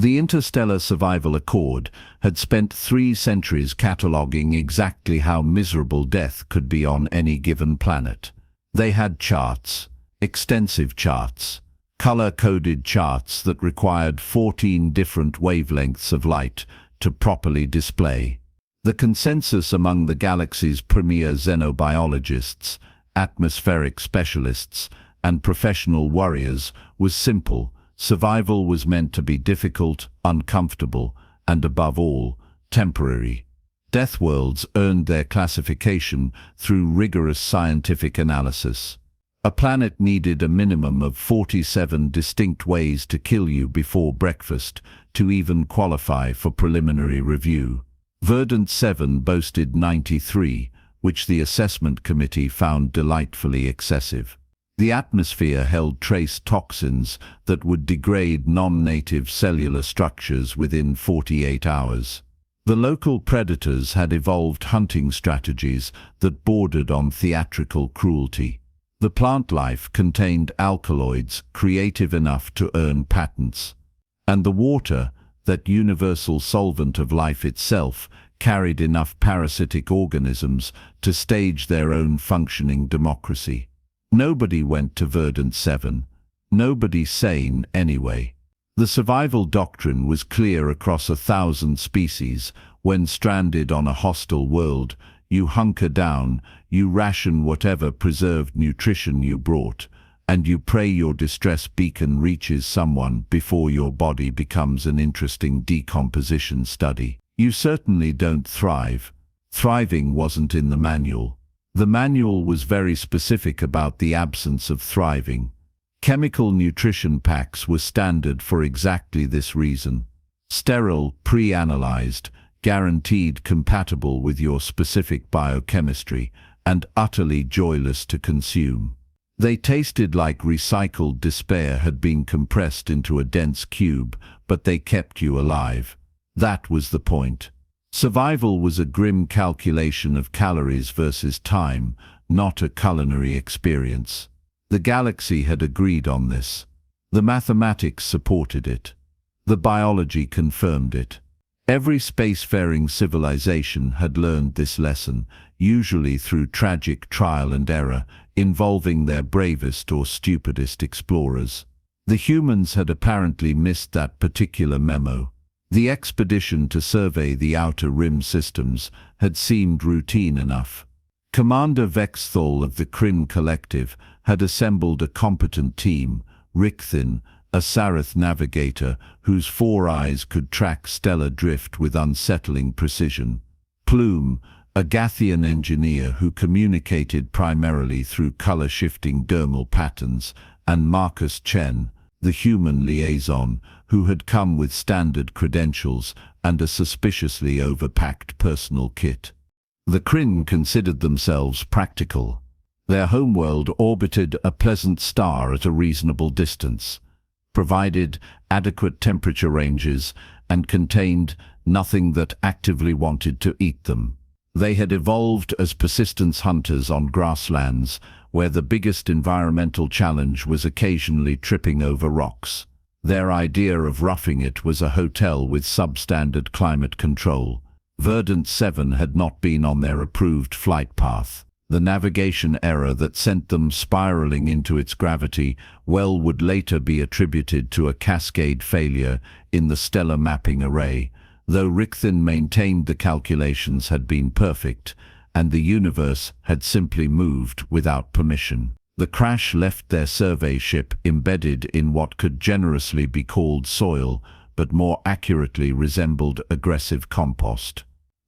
The Interstellar Survival Accord had spent 3 centuries cataloguing exactly how miserable death could be on any given planet. They had charts, extensive charts, color-coded charts that required 14 different wavelengths of light to properly display. The consensus among the galaxy's premier xenobiologists, atmospheric specialists, and professional warriors was simple. Survival was meant to be difficult, uncomfortable, and above all, temporary. Death worlds earned their classification through rigorous scientific analysis. A planet needed a minimum of 47 distinct ways to kill you before breakfast to even qualify for preliminary review. Verdant 7 boasted 93, which the assessment committee found delightfully excessive. The atmosphere held trace toxins that would degrade non-native cellular structures within 48 hours. The local predators had evolved hunting strategies that bordered on theatrical cruelty. The plant life contained alkaloids creative enough to earn patents. And the water, that universal solvent of life itself, carried enough parasitic organisms to stage their own functioning democracy. Nobody went to Verdant 7. Nobody sane, anyway. The survival doctrine was clear across 1,000 species. When stranded on a hostile world, you hunker down, you ration whatever preserved nutrition you brought, and you pray your distress beacon reaches someone before your body becomes an interesting decomposition study. You certainly don't thrive. Thriving wasn't in the manual. The manual was very specific about the absence of thriving. Chemical nutrition packs were standard for exactly this reason. Sterile, pre-analyzed, guaranteed compatible with your specific biochemistry, and utterly joyless to consume. They tasted like recycled despair had been compressed into a dense cube, but they kept you alive. That was the point. Survival was a grim calculation of calories versus time, not a culinary experience. The galaxy had agreed on this. The mathematics supported it. The biology confirmed it. Every spacefaring civilization had learned this lesson, usually through tragic trial and error, involving their bravest or stupidest explorers. The humans had apparently missed that particular memo. The expedition to survey the outer rim systems had seemed routine enough. Commander Vex'thal of the Kryn Collective had assembled a competent team. Vex'thal, a Sarath navigator whose 4 eyes could track stellar drift with unsettling precision. Plume, a Gathian engineer who communicated primarily through color-shifting dermal patterns, and Marcus Chen, the human liaison, who had come with standard credentials and a suspiciously overpacked personal kit. The Kryn considered themselves practical. Their homeworld orbited a pleasant star at a reasonable distance, provided adequate temperature ranges, and contained nothing that actively wanted to eat them. They had evolved as persistence hunters on grasslands, where the biggest environmental challenge was occasionally tripping over rocks. Their idea of roughing it was a hotel with substandard climate control. Verdant 7 had not been on their approved flight path. The navigation error that sent them spiraling into its gravity would later be attributed to a cascade failure in the stellar mapping array, though Vex'thal maintained the calculations had been perfect, and the universe had simply moved without permission. The crash left their survey ship embedded in what could generously be called soil, but more accurately resembled aggressive compost.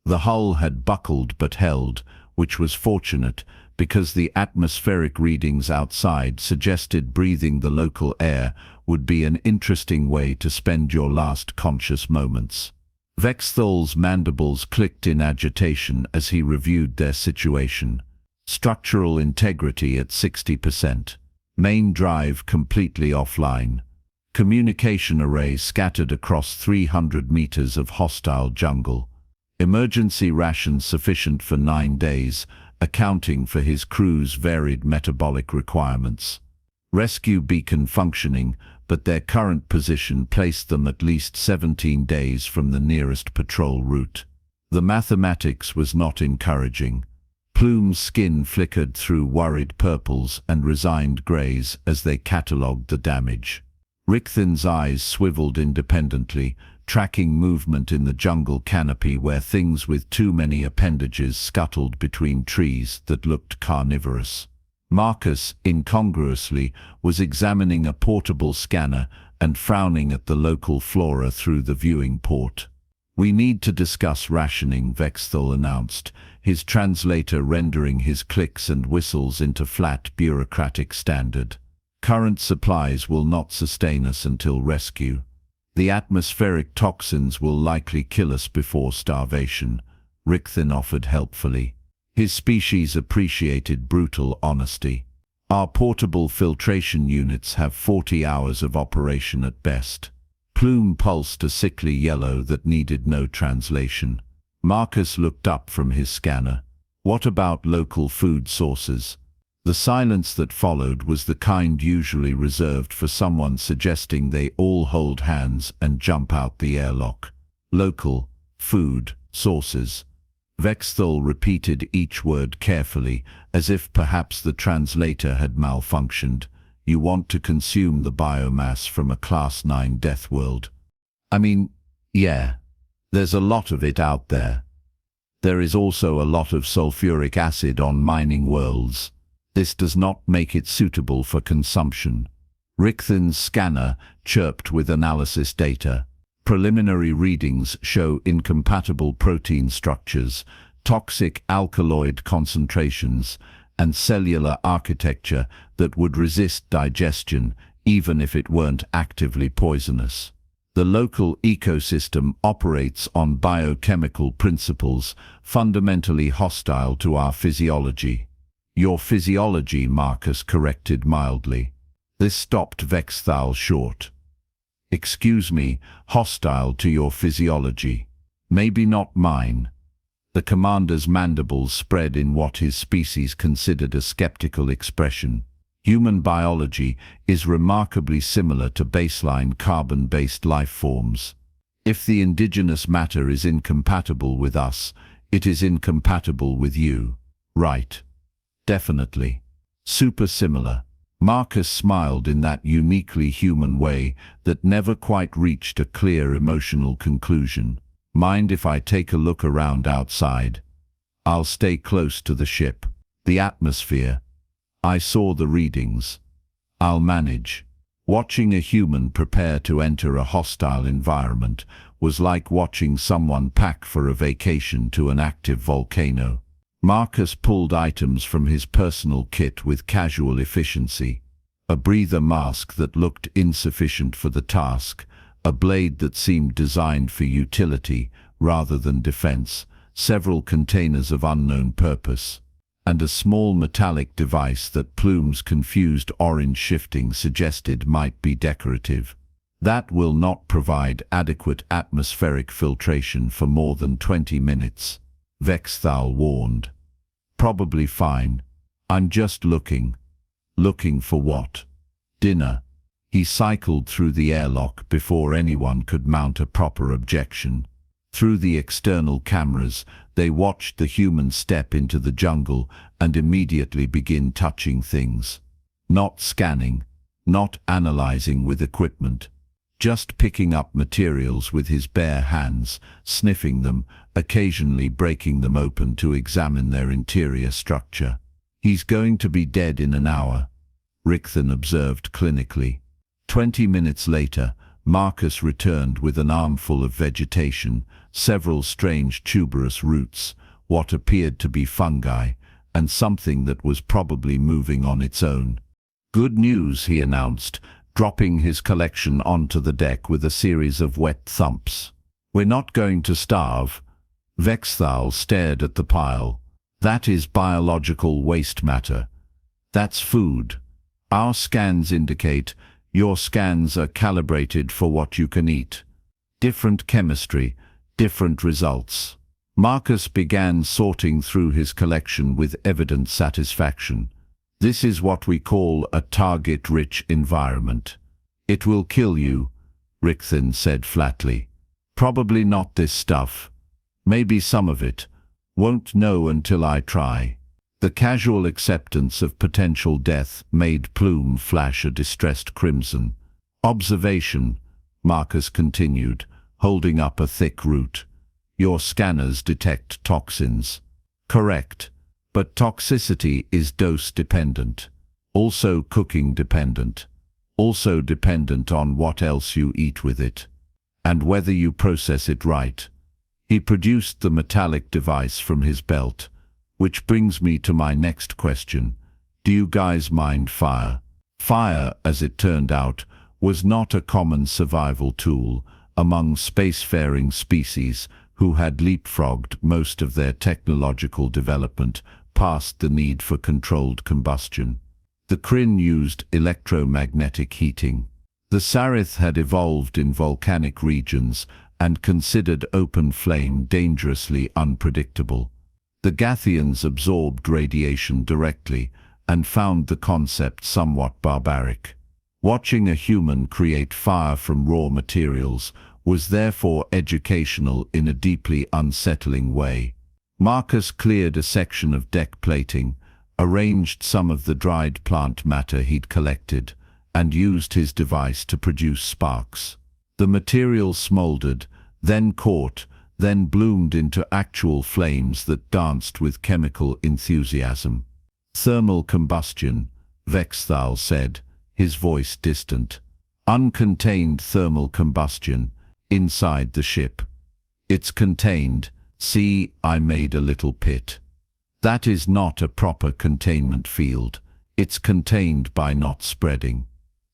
The hull had buckled but held, which was fortunate because the atmospheric readings outside suggested breathing the local air would be an interesting way to spend your last conscious moments. Vex'thal's mandibles clicked in agitation as he reviewed their situation. Structural integrity at 60%. Main drive completely offline. Communication array scattered across 300 meters of hostile jungle. Emergency rations sufficient for 9 days, accounting for his crew's varied metabolic requirements. Rescue beacon functioning, but their current position placed them at least 17 days from the nearest patrol route. The mathematics was not encouraging. Plume's skin flickered through worried purples and resigned greys as they catalogued the damage. Vex'thal's eyes swiveled independently, tracking movement in the jungle canopy where things with too many appendages scuttled between trees that looked carnivorous. Marcus, incongruously, was examining a portable scanner and frowning at the local flora through the viewing port. "We need to discuss rationing," Vex'thal announced, his translator rendering his clicks and whistles into flat bureaucratic standard. "Current supplies will not sustain us until rescue. The atmospheric toxins will likely kill us before starvation," Vex'thal offered helpfully. His species appreciated brutal honesty. "Our portable filtration units have 40 hours of operation at best." Plume pulsed a sickly yellow that needed no translation. Marcus looked up from his scanner. "What about local food sources?" The silence that followed was the kind usually reserved for someone suggesting they all hold hands and jump out the airlock. "Local food sources." Vex'thal repeated each word carefully, as if perhaps the translator had malfunctioned. "You want to consume the biomass from a Class 9 death world." "I mean, yeah. There's a lot of it out there. There is also a lot of sulfuric acid on mining worlds. This does not make it suitable for consumption." Vex'thal's scanner chirped with analysis data. Preliminary readings show incompatible protein structures, toxic alkaloid concentrations, and cellular architecture that would resist digestion even if it weren't actively poisonous. The local ecosystem operates on biochemical principles fundamentally hostile to our physiology. "Your physiology," Marcus corrected mildly. This stopped Vex'thal short. "Excuse me, hostile to your physiology. Maybe not mine." The commander's mandibles spread in what his species considered a skeptical expression. "Human biology is remarkably similar to baseline carbon-based life forms. If the indigenous matter is incompatible with us, it is incompatible with you, right?" "Definitely. Super similar." Marcus smiled in that uniquely human way that never quite reached a clear emotional conclusion. "Mind if I take a look around outside? I'll stay close to the ship. The atmosphere. I saw the readings. I'll manage." Watching a human prepare to enter a hostile environment was like watching someone pack for a vacation to an active volcano. Marcus pulled items from his personal kit with casual efficiency. A breather mask that looked insufficient for the task, a blade that seemed designed for utility rather than defense, several containers of unknown purpose, and a small metallic device that Plume's confused orange shifting suggested might be decorative. "That will not provide adequate atmospheric filtration for more than 20 minutes, Vex'thal warned. "Probably fine. I'm just looking." "Looking for what?" "Dinner." He cycled through the airlock before anyone could mount a proper objection. Through the external cameras, they watched the human step into the jungle and immediately begin touching things. Not scanning, not analyzing with equipment, just picking up materials with his bare hands, sniffing them, occasionally breaking them open to examine their interior structure. "He's going to be dead in an hour," Vex'thal observed clinically. 20 minutes later, Marcus returned with an armful of vegetation, several strange tuberous roots, what appeared to be fungi, and something that was probably moving on its own. "Good news," he announced, dropping his collection onto the deck with a series of wet thumps. "We're not going to starve." Vex'thal stared at the pile. "That is biological waste matter. That's food. Our scans indicate your scans are calibrated for what you can eat. Different chemistry, different results." Marcus began sorting through his collection with evident satisfaction. "This is what we call a target-rich environment. It will kill you, Vex'thal said flatly. Probably not this stuff. Maybe some of it. Won't know until I try. The casual acceptance of potential death made Plume flash a distressed crimson. Observation, Marcus continued, holding up a thick root. Your scanners detect toxins. Correct. But toxicity is dose-dependent. Also cooking-dependent. Also dependent on what else you eat with it. And whether you process it right. He produced the metallic device from his belt. Which brings me to my next question. Do you guys mind fire? Fire, as it turned out, was not a common survival tool among spacefaring species who had leapfrogged most of their technological development past the need for controlled combustion. The Kryn used electromagnetic heating. The Sarith had evolved in volcanic regions and considered open flame dangerously unpredictable. The Gathians absorbed radiation directly and found the concept somewhat barbaric. Watching a human create fire from raw materials was therefore educational in a deeply unsettling way. Marcus cleared a section of deck plating, arranged some of the dried plant matter he'd collected, and used his device to produce sparks. The material smoldered, then caught, then bloomed into actual flames that danced with chemical enthusiasm. Thermal combustion, Vex'thal said, his voice distant. Uncontained thermal combustion, inside the ship. It's contained. See, I made a little pit. That is not a proper containment field. It's contained by not spreading.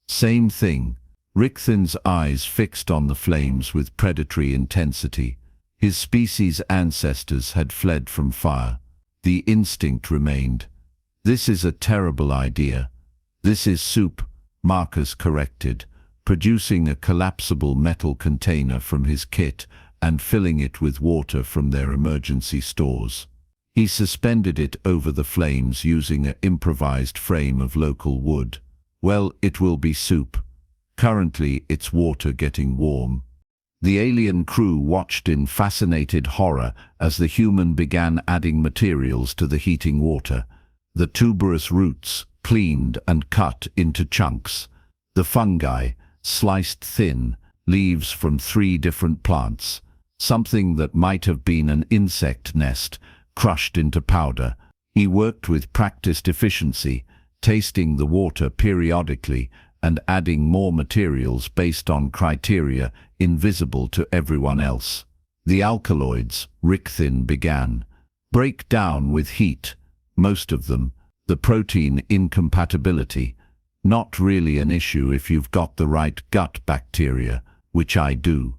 Same thing. Vex'thal's eyes fixed on the flames with predatory intensity. His species' ancestors had fled from fire. The instinct remained. This is a terrible idea. This is soup, Marcus corrected, producing a collapsible metal container from his kit and filling it with water from their emergency stores. He suspended it over the flames using an improvised frame of local wood. Well, it will be soup. Currently, it's water getting warm. The alien crew watched in fascinated horror as the human began adding materials to the heating water. The tuberous roots, cleaned and cut into chunks. The fungi, sliced thin, leaves from 3 different plants. Something that might have been an insect nest, crushed into powder. He worked with practiced efficiency, tasting the water periodically and adding more materials based on criteria invisible to everyone else. The alkaloids, Vex'thal began, break down with heat, most of them. The protein incompatibility, not really an issue if you've got the right gut bacteria, which I do.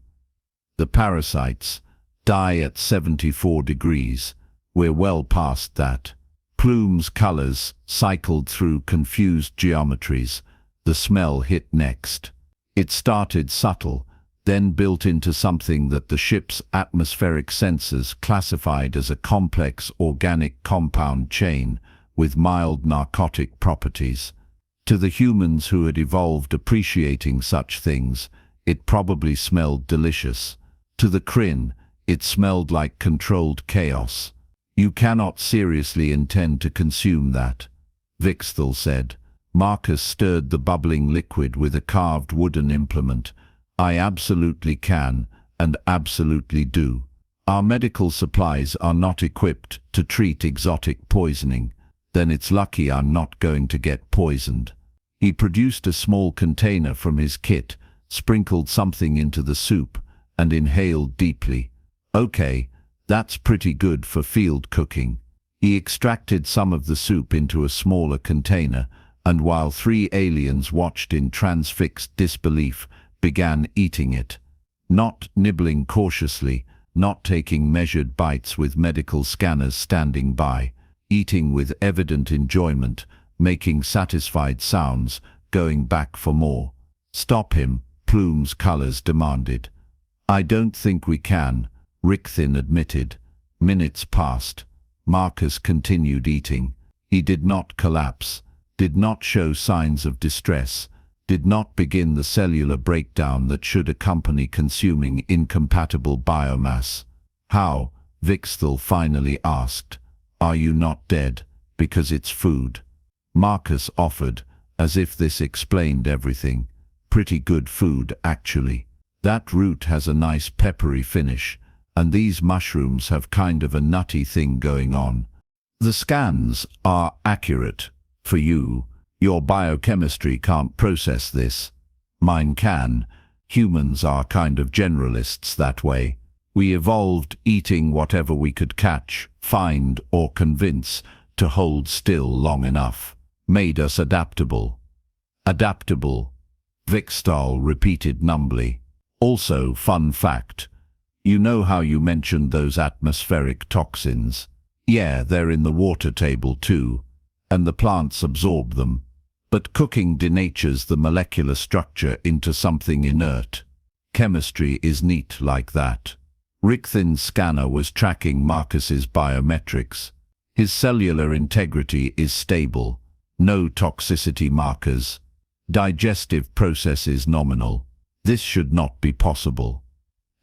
The parasites die at 74 degrees. We're well past that. Plume's colors cycled through confused geometries. The smell hit next. It started subtle, then built into something that the ship's atmospheric sensors classified as a complex organic compound chain with mild narcotic properties. To the humans who had evolved appreciating such things, it probably smelled delicious. To the Kryn, it smelled like controlled chaos. You cannot seriously intend to consume that, Vex'thal said. Marcus stirred the bubbling liquid with a carved wooden implement. I absolutely can, and absolutely do. Our medical supplies are not equipped to treat exotic poisoning. Then it's lucky I'm not going to get poisoned. He produced a small container from his kit, sprinkled something into the soup, and inhaled deeply. Okay, that's pretty good for field cooking. He extracted some of the soup into a smaller container, and while 3 aliens watched in transfixed disbelief, began eating it. Not nibbling cautiously, not taking measured bites with medical scanners standing by. Eating with evident enjoyment, making satisfied sounds, going back for more. Stop him, Plume's colors demanded. I don't think we can, Vex'thal admitted. Minutes passed. Marcus continued eating. He did not collapse, did not show signs of distress, did not begin the cellular breakdown that should accompany consuming incompatible biomass. How? Vex'thal finally asked. Are you not dead? Because it's food. Marcus offered, as if this explained everything. Pretty good food, actually. That root has a nice peppery finish, and these mushrooms have kind of a nutty thing going on. The scans are accurate. For you, your biochemistry can't process this. Mine can. Humans are kind of generalists that way. We evolved eating whatever we could catch, find, or convince to hold still long enough. Made us adaptable. Adaptable, Vex'thal repeated numbly. Also, fun fact. You know how you mentioned those atmospheric toxins? Yeah, they're in the water table too, and the plants absorb them. But cooking denatures the molecular structure into something inert. Chemistry is neat like that. Richthin's scanner was tracking Marcus's biometrics. His cellular integrity is stable. No toxicity markers. Digestive processes nominal. This should not be possible.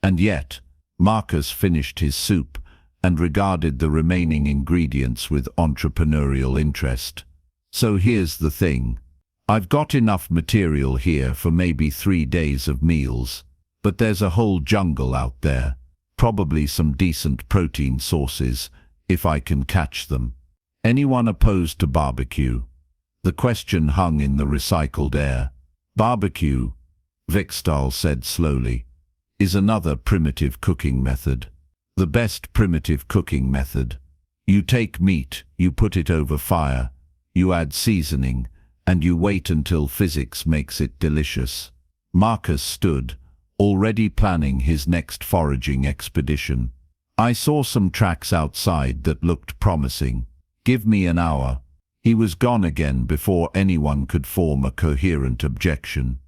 And yet, Marcus finished his soup and regarded the remaining ingredients with entrepreneurial interest. So here's the thing. I've got enough material here for maybe 3 days of meals, but there's a whole jungle out there. Probably some decent protein sources, if I can catch them. Anyone opposed to barbecue? The question hung in the recycled air. Barbecue, Vex'thal said slowly, is another primitive cooking method. The best primitive cooking method. You take meat, you put it over fire, you add seasoning, and you wait until physics makes it delicious. Marcus stood, already planning his next foraging expedition. I saw some tracks outside that looked promising. Give me an hour. He was gone again before anyone could form a coherent objection.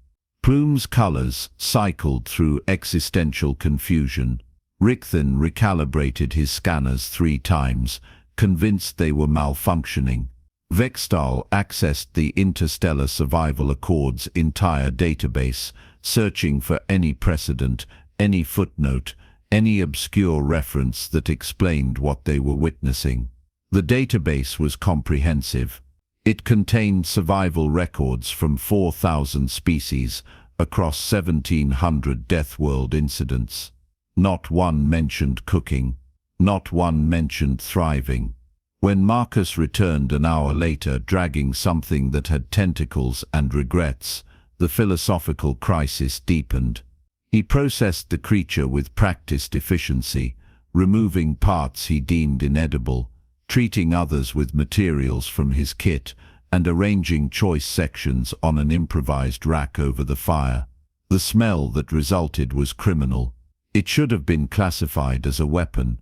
Plume's colors cycled through existential confusion. Richthin recalibrated his scanners 3 times, convinced they were malfunctioning. Vex'thal accessed the Interstellar Survival Accord's entire database, searching for any precedent, any footnote, any obscure reference that explained what they were witnessing. The database was comprehensive. It contained survival records from 4,000 species across 1,700 Death World incidents. Not one mentioned cooking. Not one mentioned thriving. When Marcus returned an hour later dragging something that had tentacles and regrets, the philosophical crisis deepened. He processed the creature with practiced efficiency, removing parts he deemed inedible, treating others with materials from his kit, and arranging choice sections on an improvised rack over the fire. The smell that resulted was criminal. It should have been classified as a weapon.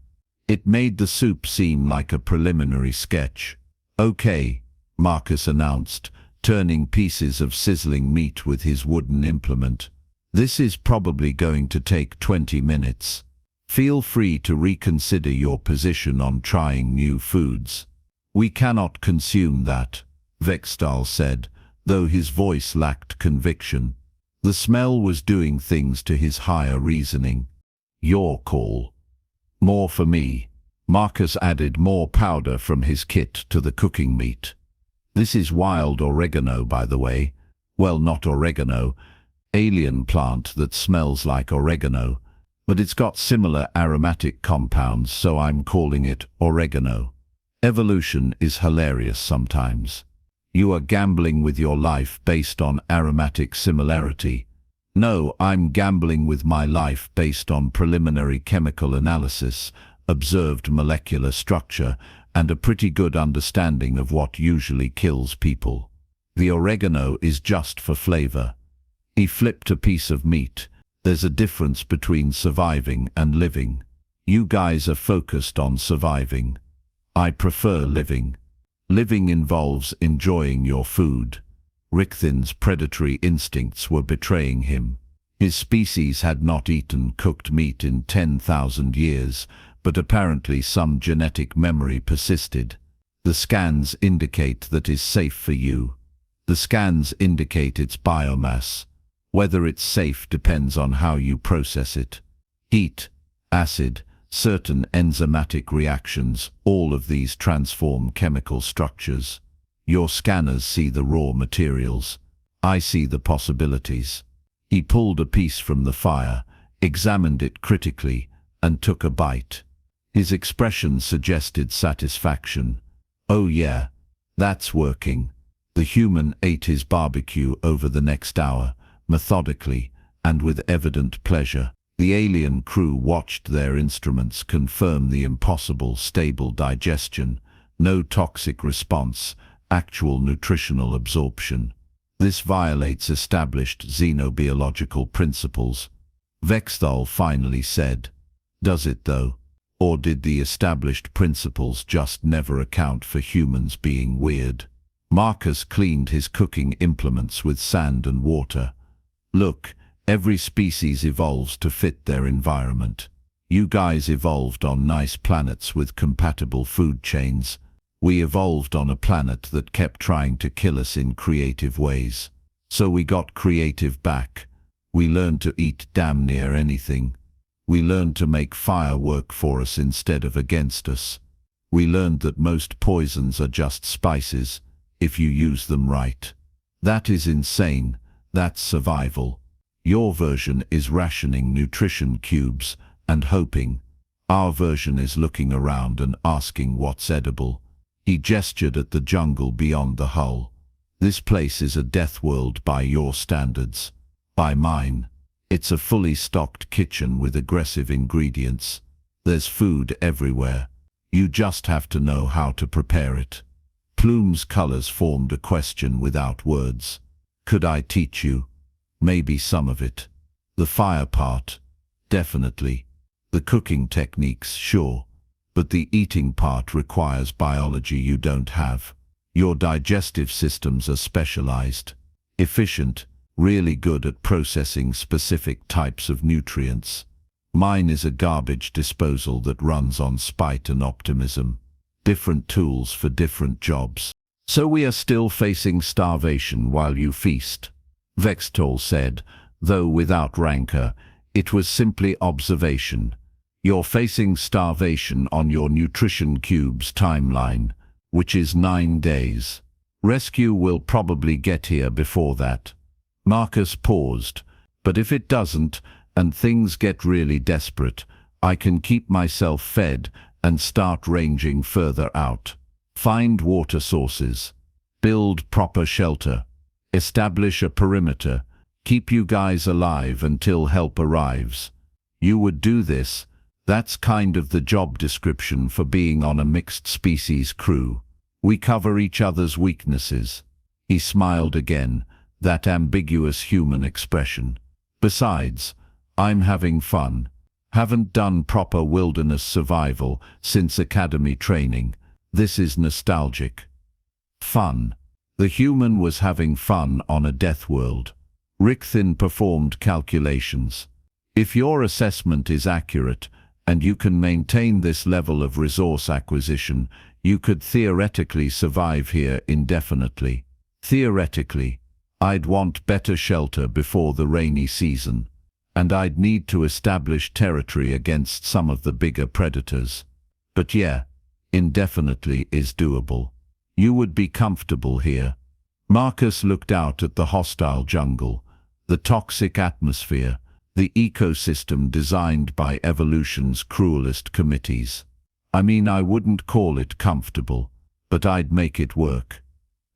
It made the soup seem like a preliminary sketch. Okay, Marcus announced, turning pieces of sizzling meat with his wooden implement. This is probably going to take 20 minutes. Feel free to reconsider your position on trying new foods. We cannot consume that, Vex'thal said, though his voice lacked conviction. The smell was doing things to his higher reasoning. Your call. More for me. Marcus added more powder from his kit to the cooking meat. This is wild oregano, by the way. Well, not oregano. Alien plant that smells like oregano. But it's got similar aromatic compounds, so I'm calling it oregano. Evolution is hilarious sometimes. You are gambling with your life based on aromatic similarity. No, I'm gambling with my life based on preliminary chemical analysis, observed molecular structure, and a pretty good understanding of what usually kills people. The oregano is just for flavor. He flipped a piece of meat. There's a difference between surviving and living. You guys are focused on surviving. I prefer living. Living involves enjoying your food. Richthin's predatory instincts were betraying him. His species had not eaten cooked meat in 10,000 years, but apparently some genetic memory persisted. The scans indicate that is safe for you. The scans indicate its biomass. Whether it's safe depends on how you process it. Heat, acid, certain enzymatic reactions, all of these transform chemical structures. Your scanners see the raw materials. I see the possibilities. He pulled a piece from the fire, examined it critically, and took a bite. His expression suggested satisfaction. Oh yeah, that's working. The human ate his barbecue over the next hour, methodically, and with evident pleasure. The alien crew watched their instruments confirm the impossible stable digestion, no toxic response, actual nutritional absorption. This violates established xenobiological principles. Vex'thal finally said, "Does it though? Or did the established principles just never account for humans being weird?" Marcus cleaned his cooking implements with sand and water. "Look, every species evolves to fit their environment. You guys evolved on nice planets with compatible food chains. We evolved on a planet that kept trying to kill us in creative ways. So we got creative back. We learned to eat damn near anything. We learned to make fire work for us instead of against us. We learned that most poisons are just spices, if you use them right. That is insane. That's survival. Your version is rationing nutrition cubes and hoping. Our version is looking around and asking what's edible." He gestured at the jungle beyond the hull. "This place is a death world by your standards. By mine, it's a fully stocked kitchen with aggressive ingredients. There's food everywhere. You just have to know how to prepare it." Plume's colors formed a question without words. "Could I teach you? Maybe some of it. The fire part, definitely. The cooking techniques, sure. But the eating part requires biology you don't have. Your digestive systems are specialized, efficient, really good at processing specific types of nutrients. Mine is a garbage disposal that runs on spite and optimism. Different tools for different jobs. So we are still facing starvation while you feast," Vex'thal said, though without rancor. It was simply observation. "You're facing starvation on your nutrition cube's timeline, which is 9 days. Rescue will probably get here before that." Marcus paused. "But if it doesn't, and things get really desperate, I can keep myself fed and start ranging further out. Find water sources. Build proper shelter. Establish a perimeter. Keep you guys alive until help arrives. You would do this. That's kind of the job description for being on a mixed species crew. We cover each other's weaknesses." He smiled again, that ambiguous human expression. "Besides, I'm having fun. Haven't done proper wilderness survival since academy training. This is nostalgic." Fun. The human was having fun on a death world. Vex'thal performed calculations. If your assessment is accurate, and you can maintain this level of resource acquisition, you could theoretically survive here indefinitely. Theoretically. I'd want better shelter before the rainy season. And I'd need to establish territory against some of the bigger predators. But yeah, indefinitely is doable. You would be comfortable here." Marcus looked out at the hostile jungle, the toxic atmosphere, the ecosystem designed by evolution's cruelest committees. "I mean, I wouldn't call it comfortable, but I'd make it work.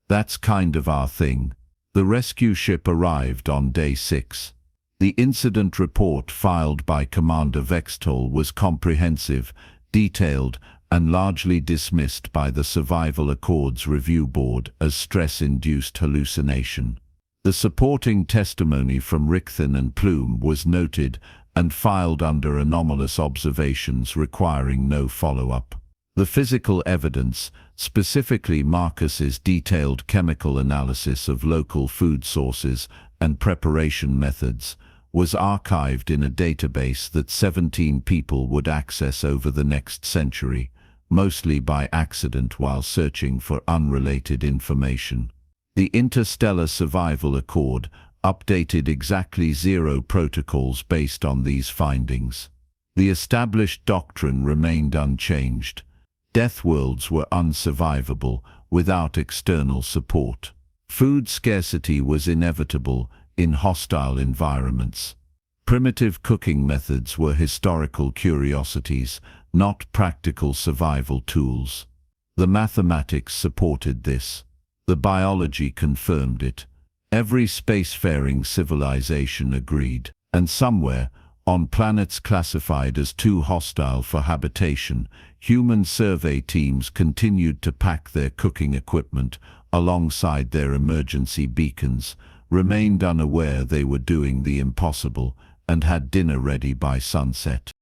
That's kind of our thing." The rescue ship arrived on day 6. The incident report filed by Commander Vex'thal was comprehensive, detailed, and largely dismissed by the Survival Accord's review board as stress-induced hallucination. The supporting testimony from Vex'thal and Plume was noted and filed under anomalous observations requiring no follow-up. The physical evidence, specifically Marcus's detailed chemical analysis of local food sources and preparation methods, was archived in a database that 17 people would access over the next century, mostly by accident while searching for unrelated information. The Interstellar Survival Accord updated exactly 0 protocols based on these findings. The established doctrine remained unchanged. Death worlds were unsurvivable without external support. Food scarcity was inevitable in hostile environments. Primitive cooking methods were historical curiosities, not practical survival tools. The mathematics supported this. The biology confirmed it. Every spacefaring civilization agreed. And somewhere, on planets classified as too hostile for habitation, human survey teams continued to pack their cooking equipment alongside their emergency beacons, remained unaware they were doing the impossible, and had dinner ready by sunset.